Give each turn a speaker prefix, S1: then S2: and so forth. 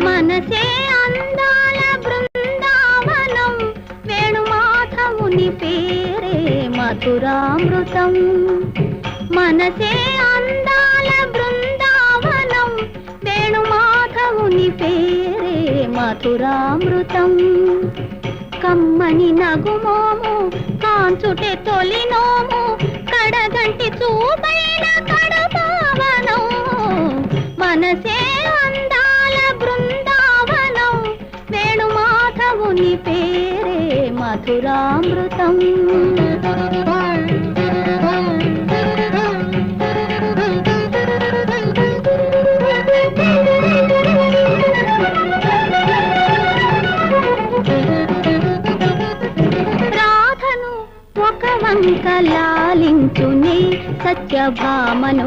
S1: మనసే అందాల బృందావనం, వేణుమాధవుని పేరే మధురామృతం. మనసే అందాల బృందావనం, వేణుమాధవుని పేరే మధురామృతం. కమ్మని నగుమోము కాంచుటే తొలినోము, కడగంటి చూపైన కడపావనం. మనసే అందాల బృందావనం, వేణుమాధవుని పేరే మధురామృతం. రాధను ఒక వంక లాలించునే సత్యభామను,